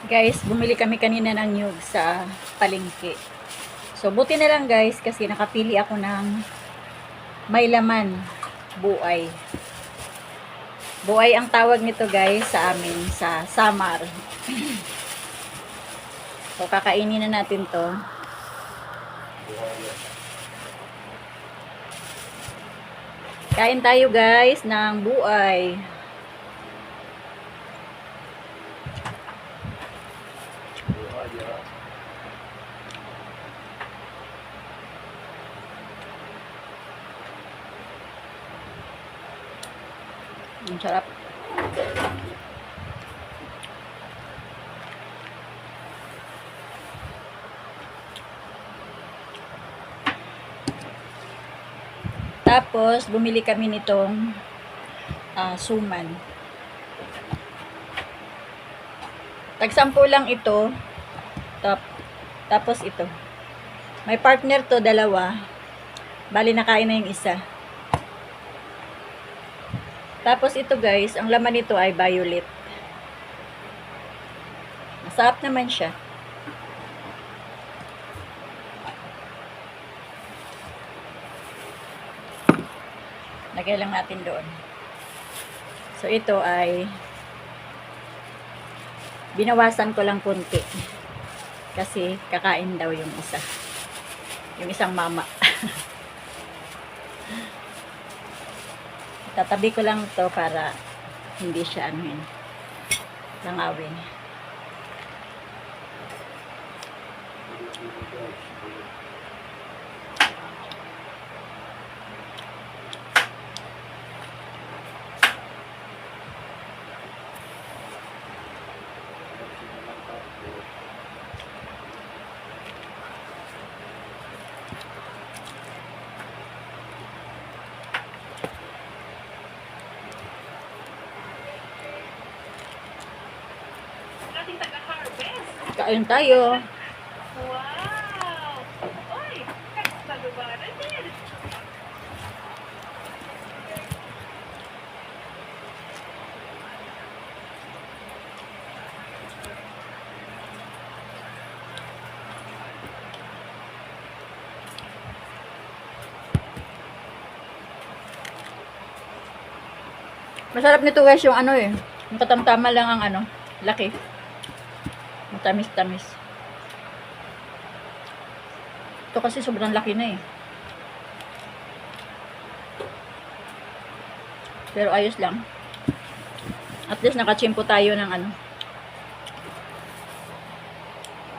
Guys, bumili kami kanina ng nyug sa palengke. So, buti na lang guys, kasi nakapili ako ng may laman, buay. Buay ang tawag nito guys sa amin, sa Samar. So, kakainin na natin to. Kain tayo guys ng buay. Ang sarap. Tapos, bumili kami nitong suman. Tag-10 lang ito. Tapos ito. May partner to, dalawa. Bali, nakain na yung isa. Tapos ito guys, ang laman nito ay violet. Masarap naman siya. Lagay lang natin doon. So ito ay binawasan ko lang konti. Kasi kakain daw yung isa. Yung isang mama. Tatabi ko lang to para hindi siya anuhin. Langawin. Kain tayo. Wow! Oy, kalubaran din. Masarap nito guys yung ano eh. Yung katamtama lang ang ano, laki. Matamis-tamis. Ito kasi sobrang laki na eh. Pero ayos lang. At least nakachimpo tayo ng ano.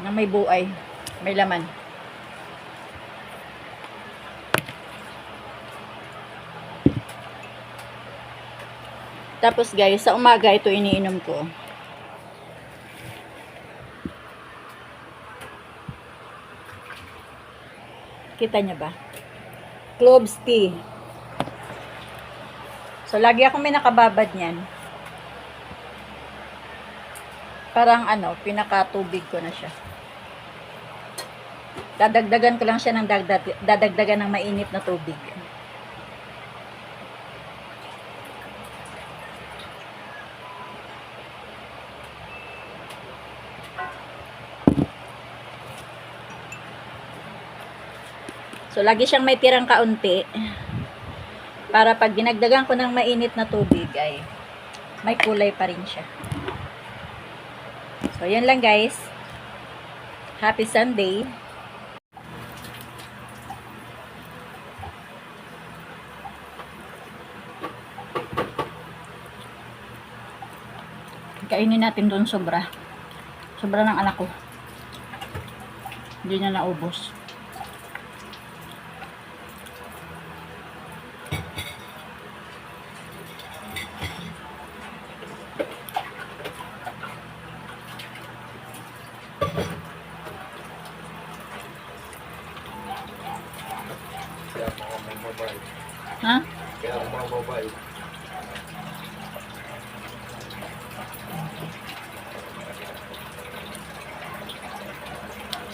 Na may buay. May laman. Tapos guys, sa umaga ito iniinom ko. Kita niya ba? Cloves tea. So, lagi akong may nakababad niyan. Parang ano, pinakatubig ko na siya. Dadagdagan ko lang siya ng dadagdagan ng mainit na tubig. So, lagi siyang may tirang kaunti. Para pag dinagdagan ko ng mainit na tubig ay may kulay pa rin siya. So, yan lang guys. Happy Sunday. Kainin natin doon sobra. Sobra ng anak ko. Hindi niya naubos. Ha? Kaya ang mga babae.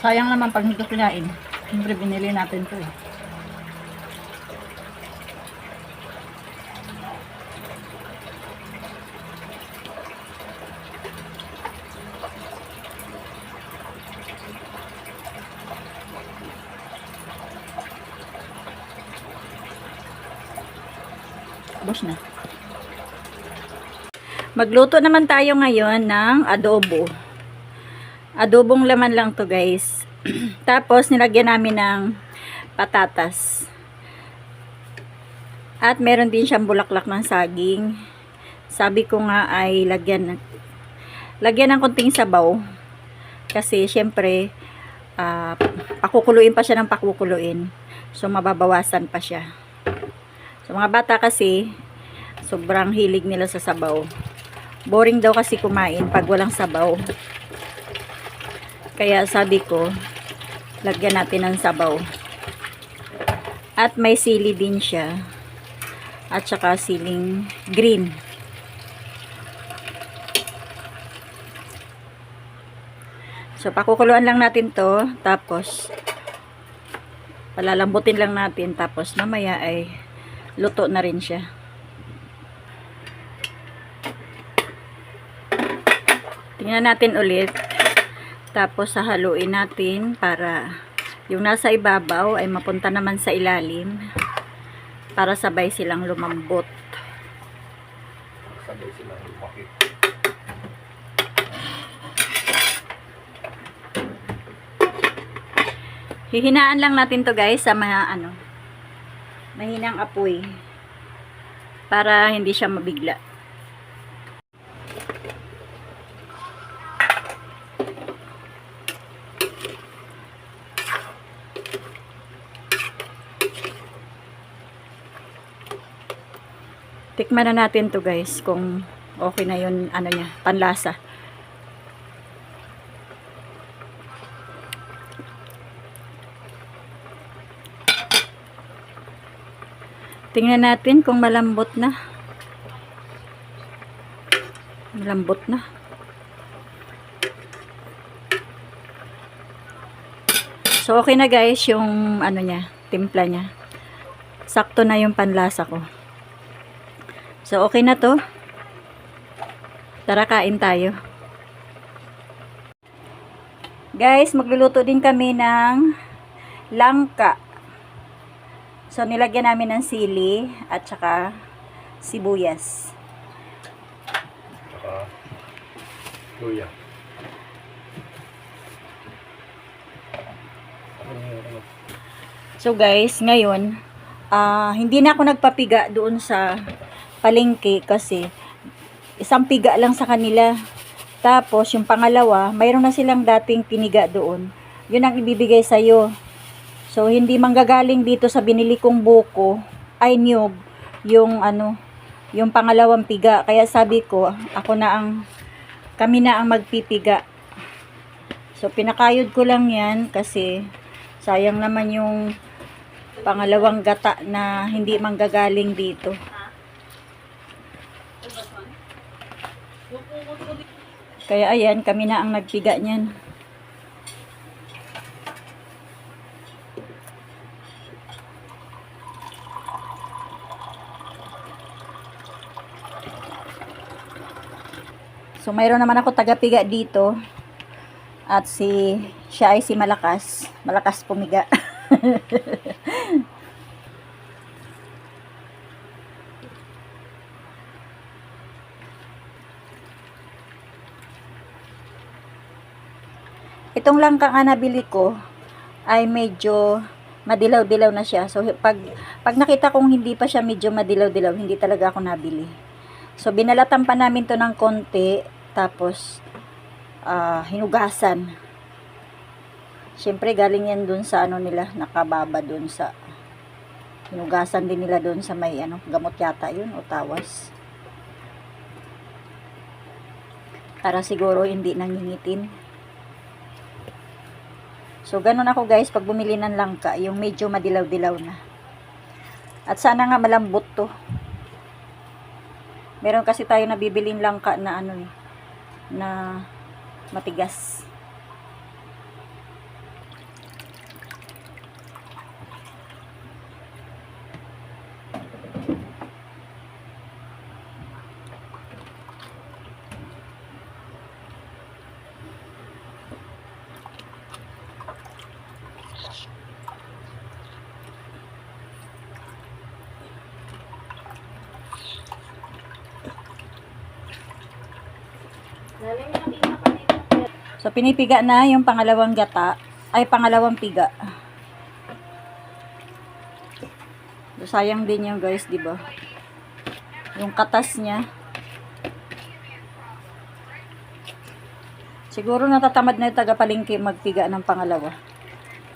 Sayang naman pag hindi ko kinain. Siyempre binili natin to eh. Tapos na. Magluto naman tayo ngayon ng adobo. Adobong laman lang to guys. Tapos nilagyan namin ng patatas. At meron din siyang bulaklak ng saging. Sabi ko nga ay lagyan ng konting sabaw. Kasi syempre pakukuluin pa siya ng pakukuluin. So mababawasan pa siya. So mga bata kasi sobrang hilig nila sa sabaw. Boring daw kasi kumain pag walang sabaw. Kaya sabi ko, lagyan natin ng sabaw. At may sili din siya. At saka siling green. So pakukuluan lang natin to, tapos palalambutin lang natin, tapos mamaya ay luto na rin siya. Tingnan natin ulit, tapos hahaluin natin para yung nasa ibabaw ay mapunta naman sa ilalim para sabay silang lumambot. Sabay silang lumaki. Hihinaan lang natin to guys sa mahinang apoy para hindi siya mabigla. Tikman na natin to guys kung okay na yun niya, panlasa. Tingnan natin kung malambot na. Malambot na. So okay na guys yung niya, timpla niya. Sakto na yung panlasa ko. So okay na to. Tara kain tayo. Guys, magluluto din kami ng langka. So, nilagyan namin ng sili at saka sibuyas. Saka luya. So, guys, ngayon, hindi na ako nagpapiga doon sa palengke kasi isang piga lang sa kanila. Tapos, yung pangalawa, mayroon na silang dating piniga doon. Yun ang ibibigay sa'yo. So, hindi manggagaling dito sa binili kong buko, ay niyog, yung yung pangalawang piga. Kaya sabi ko, kami na ang magpipiga. So, pinakayod ko lang yan kasi sayang naman yung pangalawang gata na hindi manggagaling dito. Kaya ayan, kami na ang nagpiga niyan. So, mayroon naman ako tagapiga dito. At siya ay si Malakas. Malakas pumiga. Itong langka nga nabili ko ay medyo madilaw-dilaw na siya. So, pag nakita kong hindi pa siya medyo madilaw-dilaw, hindi talaga ako nabili. So, binalatan pa namin to ng konti. Tapos, hinugasan. Siyempre, galing yan dun sa nila, nakababa dun sa, hinugasan din nila dun sa may, gamot yata yun, o tawas. Para siguro hindi nangingitin. So, ganun ako guys, pag bumili ng langka, yung medyo madilaw-dilaw na. At sana nga malambot to. Meron kasi tayo nabibiling langka na na matigas. So, pinipiga na yung pangalawang gata. Ay, pangalawang piga. So, sayang din yung guys, di ba? Yung katas niya. Siguro natatamad na yung taga-palengke magpiga ng pangalawa.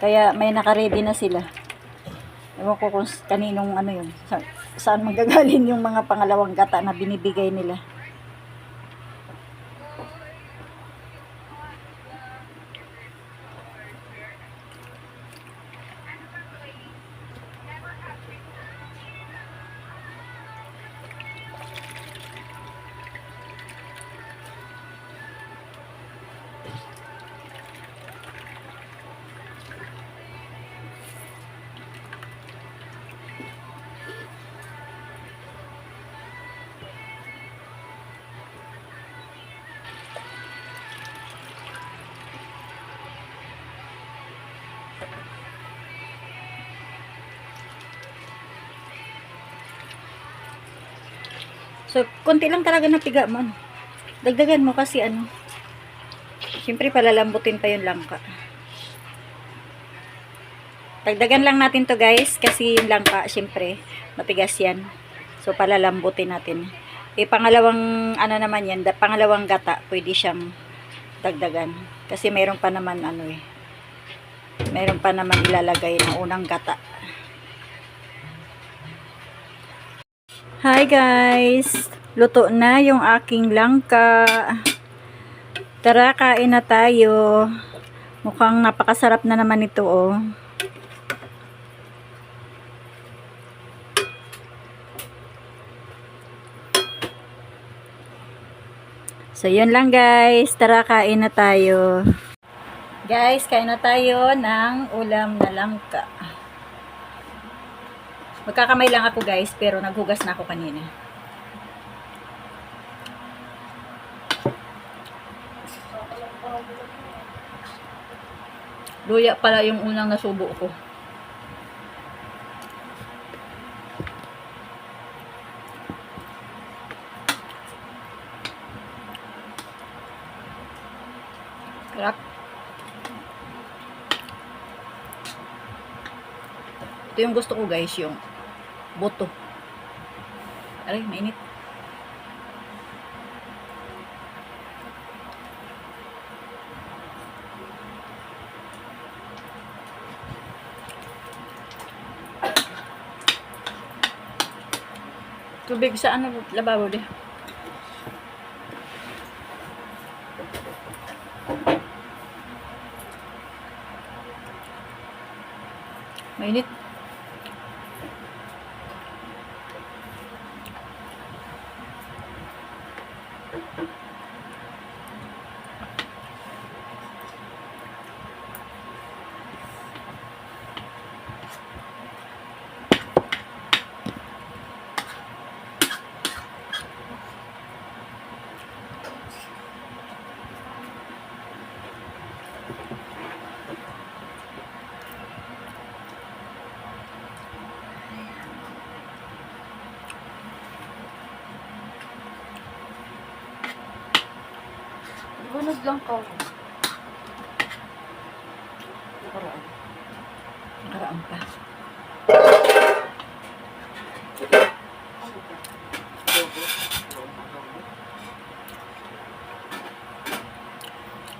Kaya may naka-ready na sila. Ewan ko kung kaninong ano yun. Saan magagaling yung mga pangalawang gata na binibigay nila. So, konti lang talaga na piga mo. Dagdagan mo kasi ano. Siyempre, palalambutin pa yung langka. Dagdagan lang natin to guys. Kasi yung langka, siyempre, matigas yan. So, palalambutin natin. Pangalawang, ano naman yan, pangalawang gata, pwede siyang dagdagan. Kasi mayroon pa naman, mayroon pa naman ilalagay na unang gata. Hi guys! Luto na yung aking langka. Tara, kain na tayo. Mukhang napakasarap na naman ito, oh. So, yun lang guys. Tara, kain na tayo. Guys, kain na tayo ng ulam na langka. Magkakamay lang ako guys, pero naghugas na ako kanina. Luya pala yung unang nasubo ko. Sarap. Ito yung gusto ko guys, yung boto. Aray, mainit. Tubig sa ano, lababo din. Mainit. Bunod lang ko. Nakaraan pa.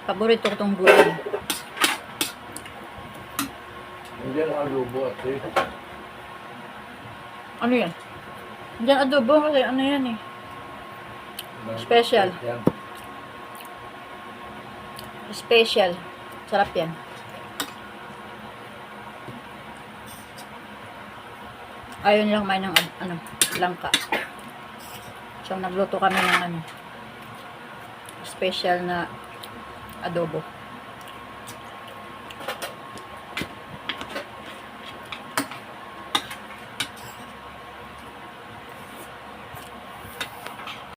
Paborito ko tong gulay. Hindi ang alubo at Ano yan? Diyan adobo kasi ano yan eh. Special. Special. Sarap yan. Ayun lang may ng langka. So nagluto kami ng special na adobo.